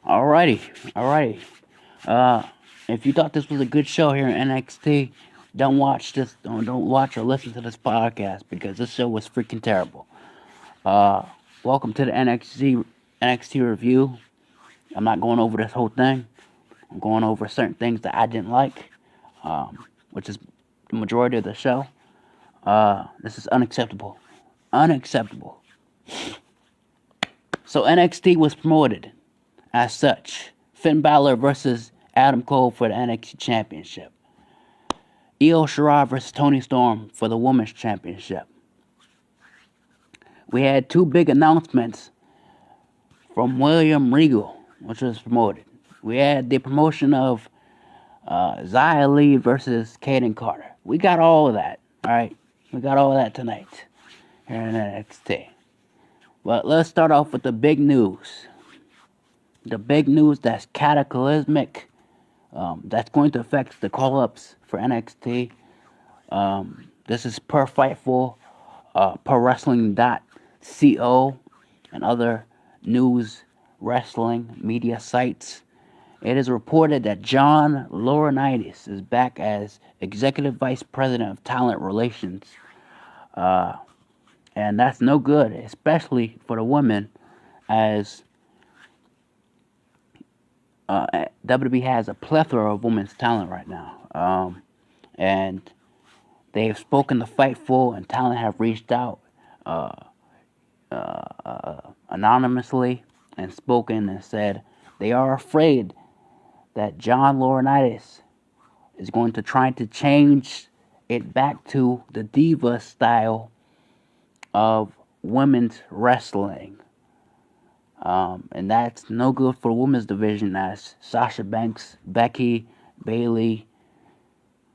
Alrighty, alrighty. Uh, if you thought this was a good show here in NXT, don't watch this. Don't watch or listen to this podcast because this show was freaking terrible. Uh, Welcome to the NXT review. I'm not going over this whole thing. I'm going over certain things that I didn't like, which is the majority of the show. This is unacceptable. Unacceptable. So NXT was promoted as such. Finn Balor versus Adam Cole for the NXT Championship. Io Shirai versus Toni Storm for the Women's Championship. We had two big announcements from William Regal, which was promoted. We had the promotion of Xia Li versus Kaden Carter. We got all of that, alright? We got all of that tonight here in NXT. But let's start off with the big news. The big news that's cataclysmic, that's going to affect the call-ups for NXT. This is per Fightful, ProWrestling.co, and other news wrestling media sites. It is reported that John Laurinatis is back as Executive Vice President of Talent Relations. And that's no good, especially for the women, as WWE has a plethora of women's talent right now. And they've spoken to Fightful, and talent have reached out anonymously and spoken and said they are afraid that John Laurinaitis is going to try to change it back to the diva style of women's wrestling. And that's no good for the women's division, as Sasha Banks, Becky, Bayley,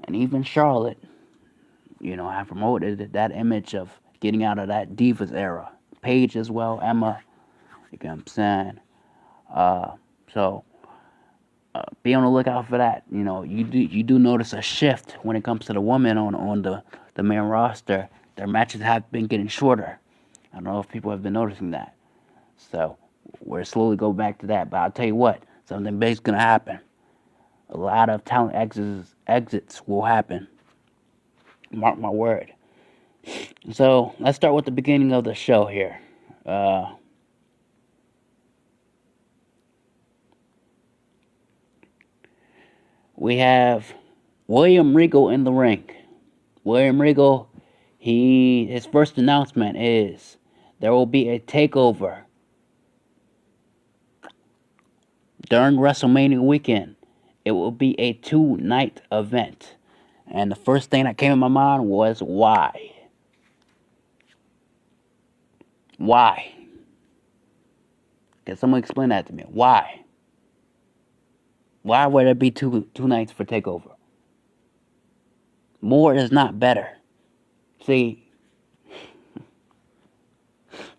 and even Charlotte, have promoted that image of getting out of that divas era. Paige as well, Emma, you know what I'm saying? So be on the lookout for that. You do notice a shift when it comes to the women on the main roster. Their matches have been getting shorter. I don't know if people have been noticing that. So we're slowly go back to that. But I'll tell you what, something big's gonna happen. A lot of talent exits will happen. Mark my word. So let's start with the beginning of the show here. We have William Regal in the ring. William Regal, his first announcement is there will be a takeover during WrestleMania weekend. It will be a 2-night event. And the first thing that came in my mind was why? Why? Can someone explain that to me? Why? Why would there be two nights for takeover? More is not better. See,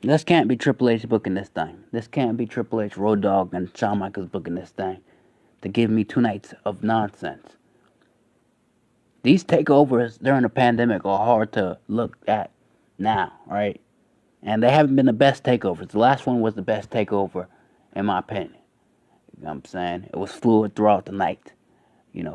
this can't be Triple H booking this thing. This can't be Triple H, Road Dogg, and Shawn Michaels booking this thing to give me 2 nights of nonsense. These takeovers during the pandemic are hard to look at now, right? And they haven't been the best takeovers. The last one was the best takeover, in my opinion. You know what I'm saying? It was fluid throughout the night.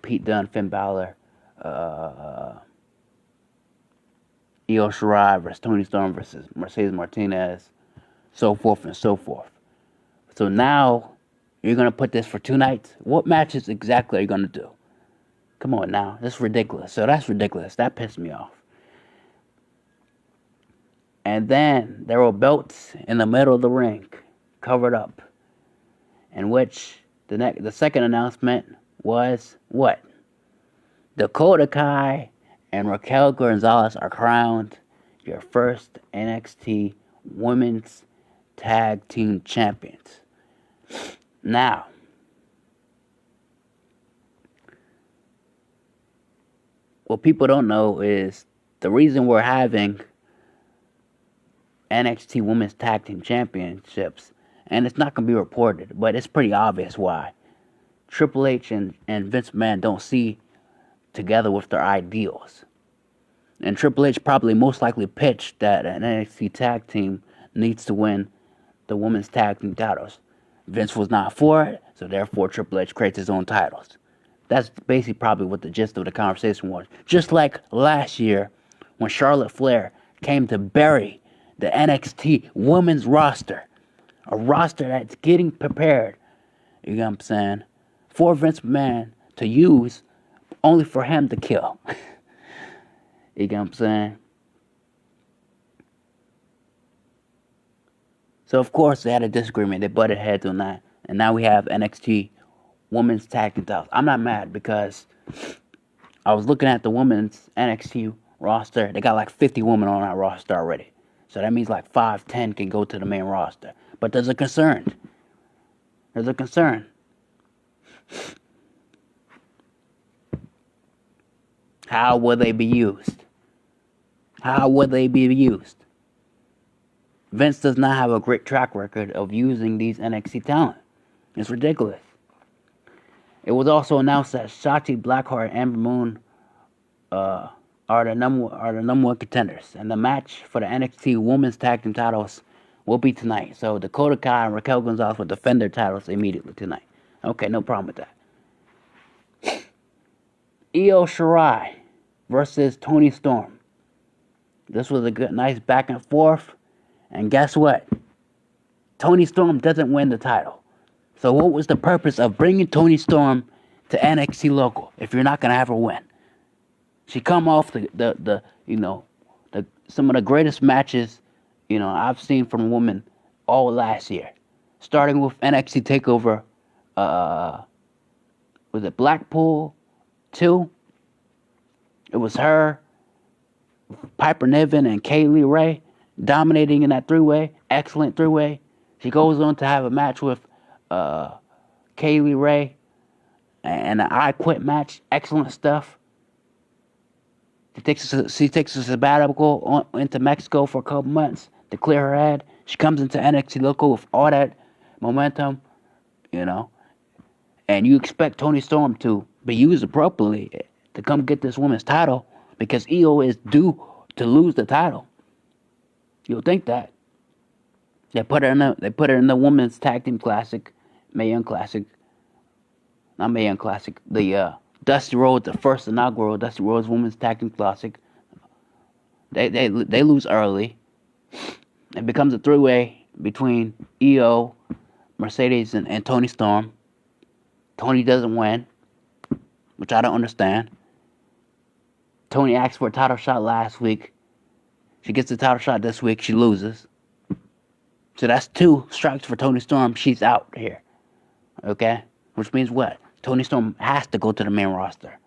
Pete Dunne, Finn Balor, Io Shirai versus Toni Storm versus Mercedes Martinez, so forth and so forth. So now, you're going to put this for 2 nights? What matches exactly are you going to do? Come on now, that's ridiculous. So that's ridiculous. That pissed me off. And then there were belts in the middle of the ring, covered up, in which the second announcement was what? Dakota Kai and Raquel Gonzalez are crowned your first NXT Women's Tag Team Champions. Now, what people don't know is the reason we're having NXT Women's Tag Team Championships, and it's not going to be reported, but it's pretty obvious why. Triple H and Vince McMahon don't see together with their ideals. And Triple H probably most likely pitched that an NXT tag team needs to win the women's tag team titles. Vince was not for it, so therefore Triple H creates his own titles. That's basically probably what the gist of the conversation was. Just like last year when Charlotte Flair came to bury the NXT women's roster. A roster that's getting prepared, you know what I'm saying, for Vince McMahon to use only for him to kill. You know what I'm saying? So, of course, they had a disagreement. They butted heads on that. And now we have NXT Women's Tag Team titles. I'm not mad because I was looking at the women's NXT roster. They got like 50 women on that roster already. So that means like 5, 10 can go to the main roster. But there's a concern. There's a concern. How will they be used? How will they be used? Vince does not have a great track record of using these NXT talent. It's ridiculous. It was also announced that Shotzi Blackheart and Ember Moon are the number one contenders, and the match for the NXT Women's Tag Team titles will be tonight. So Dakota Kai and Raquel Gonzalez will defend their titles immediately tonight. Okay, no problem with that. Io Shirai versus Toni Storm. This was a good, nice back and forth. And guess what? Toni Storm doesn't win the title. So what was the purpose of bringing Toni Storm to NXT local if you're not gonna have her win? She come off the some of the greatest matches I've seen from a woman all last year, starting with NXT Takeover. Was it Blackpool 2? It was her, Piper Niven, and Kaylee Ray dominating in that three-way, excellent three-way. She goes on to have a match with Kaylee Ray and an I Quit match, excellent stuff. She takes a sabbatical into Mexico for a couple months to clear her head. She comes into NXT local with all that momentum, and you expect Toni Storm to be used appropriately to come get this woman's title because Io is due to lose the title. You'll think that. They put her in the Women's Tag Team Classic, Mae Young Classic. Not Mae Young Classic. The Dusty Rhodes, the first inaugural Dusty Rhodes Women's Tag Team Classic. They lose early. It becomes a three-way between Io, Mercedes, and Toni Storm. Toni doesn't win, which I don't understand. Toni asked for a title shot last week. She gets the title shot this week. She loses. So that's 2 strikes for Toni Storm. She's out here. Okay? Which means what? Toni Storm has to go to the main roster.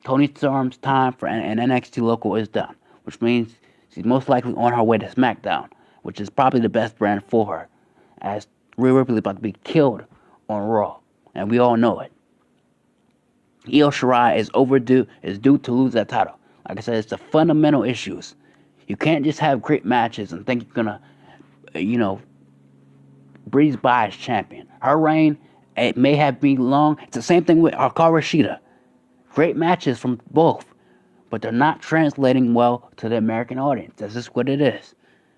Toni Storm's time for an NXT local is done. Which means she's most likely on her way to SmackDown. Which is probably the best brand for her. As Rhea Ripley is about to be killed on Raw. And we all know it. Io Shirai is due to lose that title. Like I said, it's the fundamental issues. You can't just have great matches and think you're gonna, breeze by as champion. Her reign, it may have been long. It's the same thing with Hikaru Shida. Great matches from both, but they're not translating well to the American audience. That's just what it is.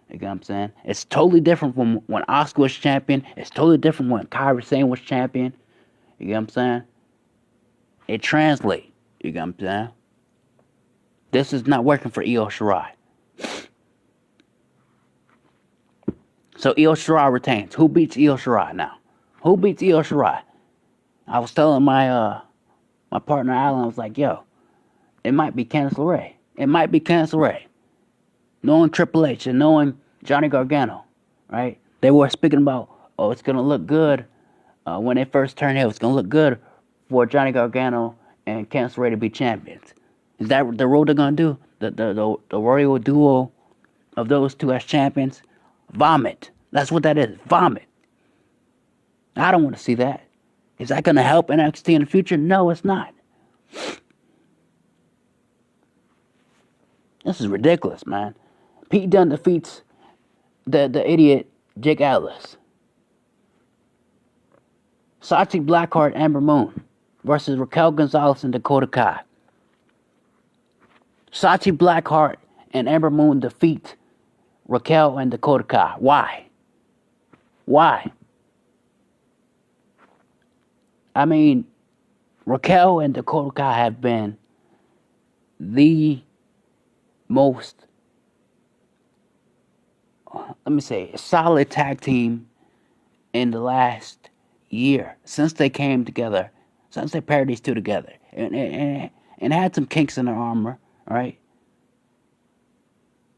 You know what I'm saying? It's totally different from when Asuka was champion. It's totally different when Kairi Sane was champion. You know what I'm saying? It translates. You know what I'm saying? This is not working for Io Shirai. So Io Shirai retains. Who beats Io Shirai now? Who beats Io Shirai? I was telling my partner Alan, I was like, yo, it might be Candice LeRae. It might be Candice LeRae. Knowing Triple H and knowing Johnny Gargano, right? They were speaking about, it's going to look good when they first turn heel. It's going to look good for Johnny Gargano and Candice LeRae to be champions. Is that the road they're going to do? The royal duo of those two as champions? Vomit. That's what that is. Vomit. I don't want to see that. Is that going to help NXT in the future? No, it's not. This is ridiculous, man. Pete Dunne defeats the idiot Jake Atlas. Shotzi Blackheart, Ember Moon versus Raquel Gonzalez and Dakota Kai. Shotzi Blackheart and Ember Moon defeat Raquel and Dakota Kai. Why? Why? I mean, Raquel and Dakota Kai have been the most, let me say, solid tag team in the last year since they came together, since they paired these two together, and had some kinks in their armor, right?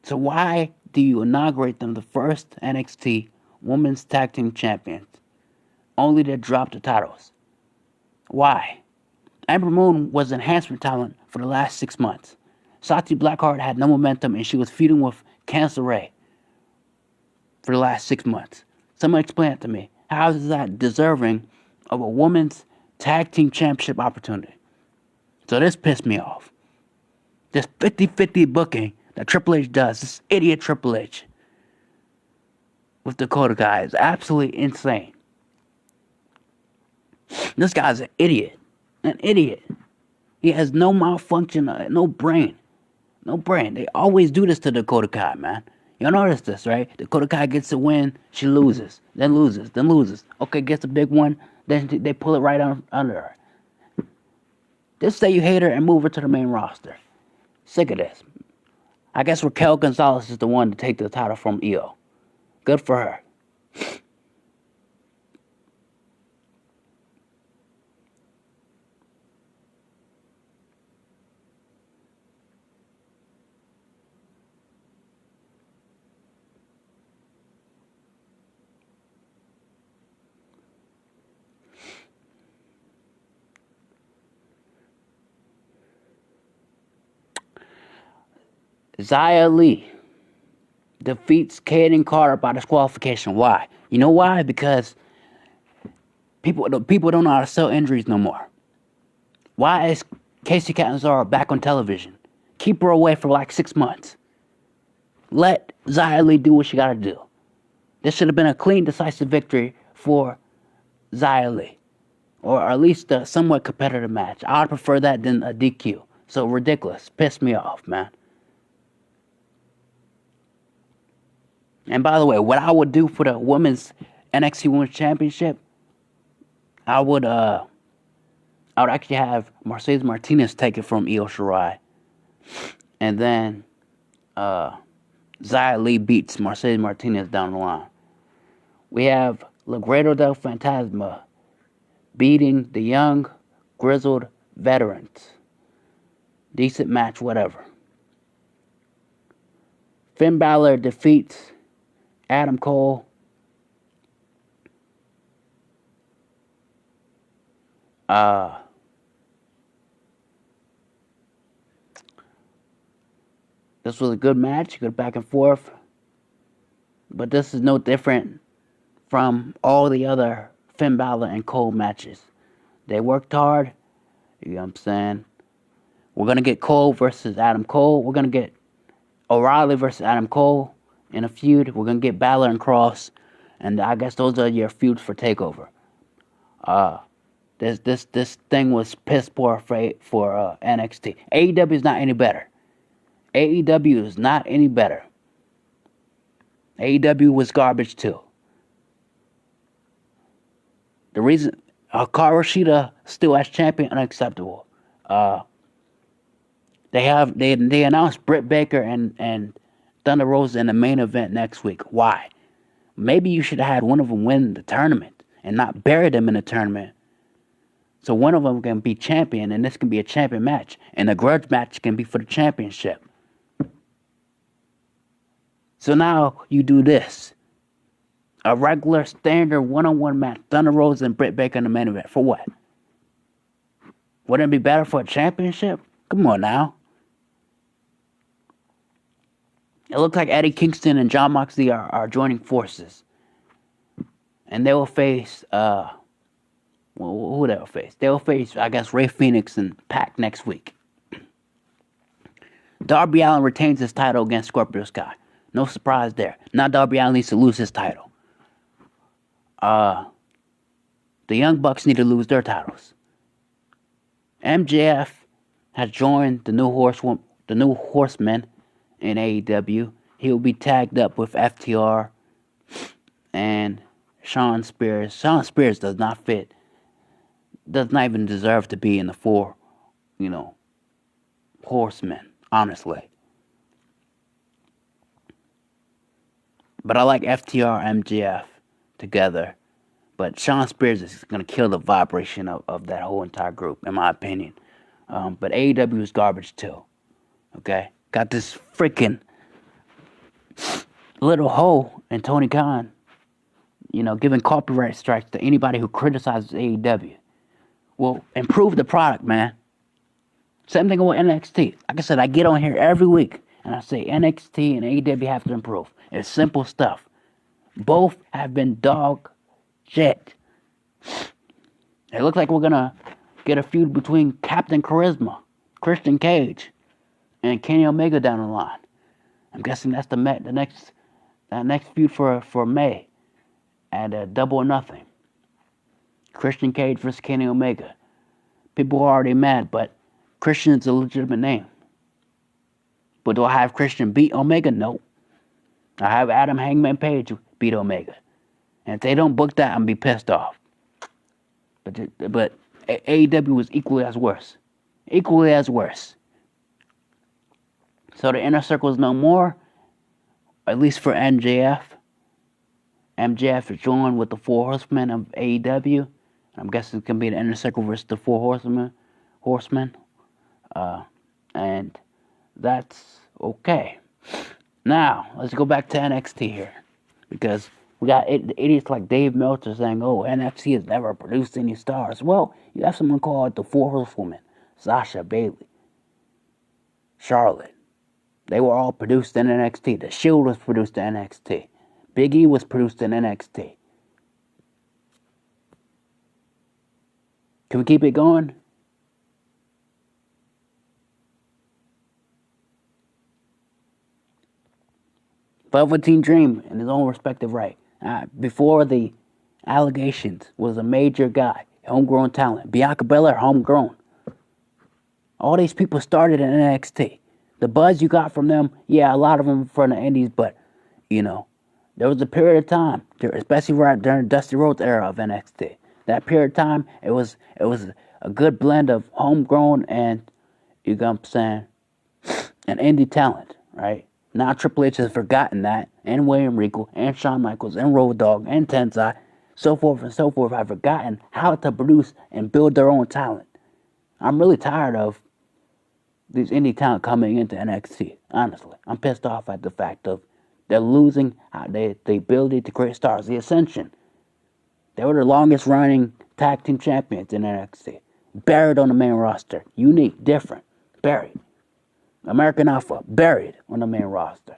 So why do you inaugurate them the first NXT Women's Tag Team Champions, only to drop the titles? Why? Ember Moon was enhancement talent for the last 6 months. Shotzi Blackheart had no momentum, and she was feuding with Candice LeRae for the last 6 months. Someone explain it to me. How is that deserving of a women's tag team championship opportunity? So this pissed me off. This 50-50 booking that Triple H does, this idiot Triple H with Dakota Kai is absolutely insane. This guy's an idiot. An idiot. He has no malfunction, no brain. No brain. They always do this to Dakota Kai, man. Y'all notice this, right? Dakota Kai gets a win, she loses, then loses, then loses. Okay, gets a big one, then they pull it right under her. Just say you hate her and move her to the main roster. Sick of this. I guess Raquel Gonzalez is the one to take the title from Io. Good for her. Xia Li defeats Kaden Carter by disqualification. Why? You know why? Because people don't know how to sell injuries no more. Why is Casey Catanzaro back on television? Keep her away for like 6 months. Let Xia Li do what she gotta do. This should have been a clean, decisive victory for Xia Li. Or at least a somewhat competitive match. I would prefer that than a DQ. So ridiculous. Pissed me off, man. And by the way, what I would do for the women's NXT Women's Championship, I would actually have Mercedes Martinez take it from Io Shirai. And then Xia Li beats Mercedes Martinez down the line. We have Legado del Fantasma beating the young, grizzled veterans. Decent match, whatever. Finn Balor defeats Adam Cole. This was a good match, good back and forth. But this is no different from all the other Finn Balor and Cole matches. They worked hard. You know what I'm saying? We're going to get Cole versus Adam Cole. We're going to get O'Reilly versus Adam Cole in a feud. We're going to get Balor and Cross. And I guess those are your feuds for TakeOver. This thing was piss poor for NXT. AEW is not any better. AEW is not any better. AEW was garbage too. The reason Hikaru Shida still as champion, unacceptable. They announced Britt Baker and Thunder Rosa in the main event next week. Why? Maybe you should have had one of them win the tournament and not bury them in the tournament. So one of them can be champion, and this can be a champion match, and the grudge match can be for the championship. So now you do this. A regular standard one-on-one match. Thunder Rosa and Britt Baker in the main event. For what? Wouldn't it be better for a championship? Come on now. It looks like Eddie Kingston and Jon Moxley are joining forces. And they will face, who they'll face? They'll face, I guess, Rey Fenix and Pac next week. Darby Allin retains his title against Scorpio Sky. No surprise there. Now Darby Allin needs to lose his title. The Young Bucks need to lose their titles. MJF has joined the New Horsemen in AEW. He will be tagged up with FTR and Shawn Spears. Shawn Spears does not fit does not even deserve to be in the four, horsemen, honestly. But I like FTR, MJF together. But Shawn Spears is going to kill the vibration of that whole entire group, in my opinion. But AEW is garbage too. Okay? Got this freaking little hole in Tony Khan, giving copyright strikes to anybody who criticizes AEW. Well, improve the product, man. Same thing with NXT. Like I said, I get on here every week and I say NXT and AEW have to improve. It's simple stuff. Both have been dog shit. It looks like we're gonna get a feud between Captain Charisma, Christian Cage, and Kenny Omega down the line. I'm guessing that's the next feud for May at Double or Nothing. Christian Cage versus Kenny Omega. People are already mad, but Christian is a legitimate name. But do I have Christian beat Omega? No. I have Adam Hangman Page beat Omega. And if they don't book that, I'm gonna be pissed off. But AEW was equally as worse. Equally as worse. So the Inner Circle is no more, at least for MJF. MJF is joined with the Four Horsemen of AEW. I'm guessing it's going to be the Inner Circle versus the Four Horsemen. And that's okay. Now, let's go back to NXT here. Because we got idiots like Dave Meltzer saying, oh, NXT has never produced any stars. Well, you have someone called the Four Horsewomen. Sasha, Bayley, Charlotte. They were all produced in NXT. The Shield was produced in NXT. Big E was produced in NXT. Can we keep it going? Velveteen Dream, in his own respective right, before the allegations, was a major guy, homegrown talent. Bianca Belair, homegrown. All these people started in NXT. The buzz you got from them, yeah, a lot of them from the Indies, but, there was a period of time, especially right during Dusty Rhodes era of NXT. That period of time, it was a good blend of homegrown and, and indie talent, right? Now Triple H has forgotten that, and William Regal, and Shawn Michaels, and Road Dogg, and Tensai, so forth and so forth, have forgotten how to produce and build their own talent. I'm really tired of these indie talent coming into NXT, honestly. I'm pissed off at the fact of they're losing the ability to create stars. The Ascension, they were the longest running tag team champions in NXT. Buried on the main roster. Unique, different, buried. American Alpha, buried on the main roster.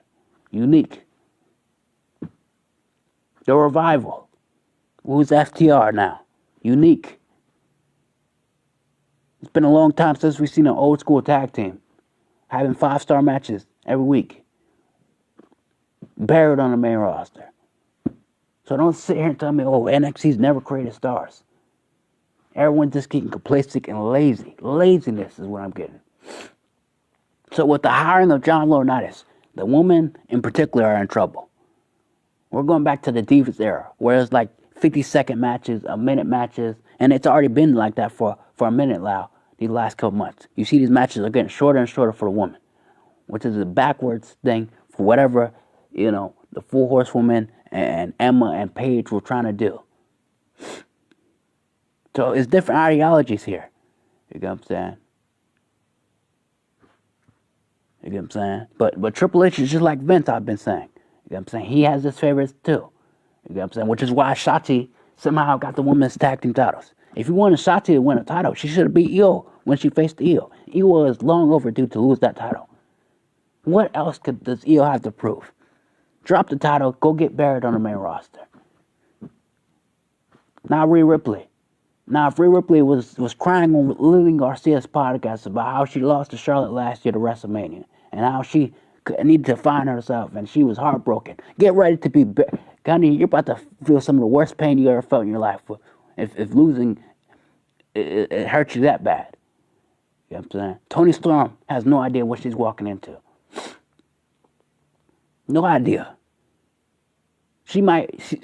Unique. The Revival. Who's FTR now? Unique. It's been a long time since we've seen an old school tag team having 5-star matches every week. Buried on the main roster. So don't sit here and tell me, oh, NXT's never created stars. Everyone's just getting complacent and lazy. Laziness is what I'm getting. So with the hiring of John Laurinatis, the women in particular are in trouble. We're going back to the Divas era, where it's like 50-second matches, a minute matches, and it's already been like that for a minute now, these last couple months. You see these matches are getting shorter and shorter for the woman, which is a backwards thing for whatever, the Four Horsewomen and Emma and Paige were trying to do. So it's different ideologies here. You get what I'm saying? You get what I'm saying? But Triple H is just like Vince, I've been saying. You get what I'm saying? He has his favorites too. You get what I'm saying? Which is why Shotzi somehow got the women's tag team titles. If you wanted Shotzi to win a title, she should have beat Io when she faced Io. Io was long overdue to lose that title. What else does Io have to prove? Drop the title, go get buried on the main roster. Now Rhea Ripley. Now if Rhea Ripley was crying on Lily Garcia's podcast about how she lost to Charlotte last year to WrestleMania and how she needed to find herself and she was heartbroken, get ready to be Gunny, you're about to feel some of the worst pain you ever felt in your life if losing it hurts you that bad. You know what I'm saying? Toni Storm has no idea what she's walking into. No idea.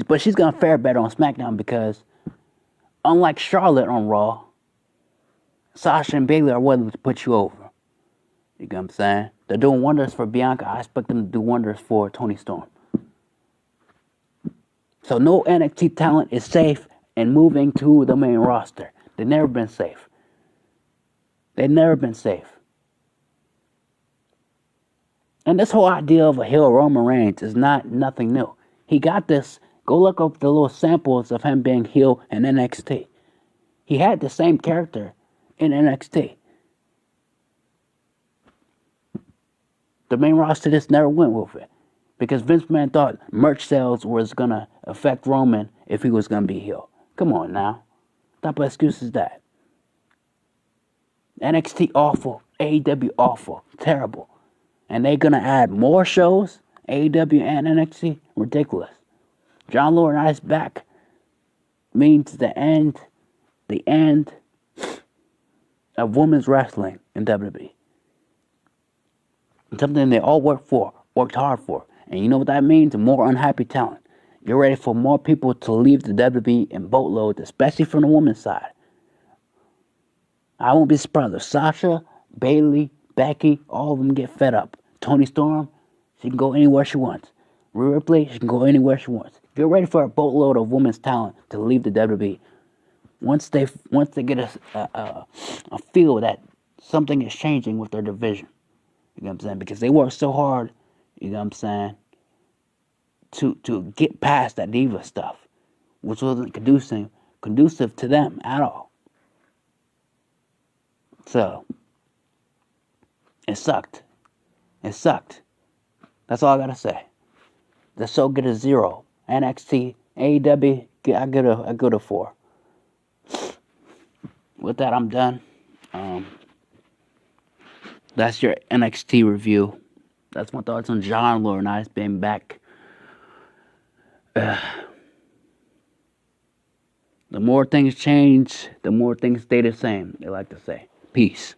But she's gonna fare better on SmackDown because, unlike Charlotte on Raw, Sasha and Bayley are willing to put you over. You get what I'm saying? They're doing wonders for Bianca. I expect them to do wonders for Toni Storm. So no NXT talent is safe in moving to the main roster. They've never been safe. They've never been safe. And this whole idea of a heel Roman Reigns is nothing new. He got this. Go look up the little samples of him being heel in NXT. He had the same character in NXT. The main roster just never went with it. Because Vince McMahon thought merch sales was going to affect Roman if he was going to be heel. Come on now. What type of excuse is that? NXT awful. AEW awful. Terrible. And they're going to add more shows? AEW and NXT? Ridiculous. John Laurinatis back means the end of women's wrestling in WWE. It's something they all worked hard for. And you know what that means? More unhappy talent. You're ready for more people to leave the WWE in boatloads, especially from the women's side. I won't be surprised if Sasha, Bayley, Becky, all of them get fed up. Toni Storm, she can go anywhere she wants. Rhea Ripley, she can go anywhere she wants. If you're ready for a boatload of women's talent to leave the WWE, once they get a feel that something is changing with their division, you know what I'm saying? Because they worked so hard, you know what I'm saying, to get past that diva stuff, which wasn't conducive to them at all. So, it sucked. It sucked. That's all I gotta say. The show get a 0. NXT, AEW, I go to 4. With that, I'm done. That's your NXT review. That's my thoughts on John Laurinatis being back. The more things change, the more things stay the same, they like to say. Peace.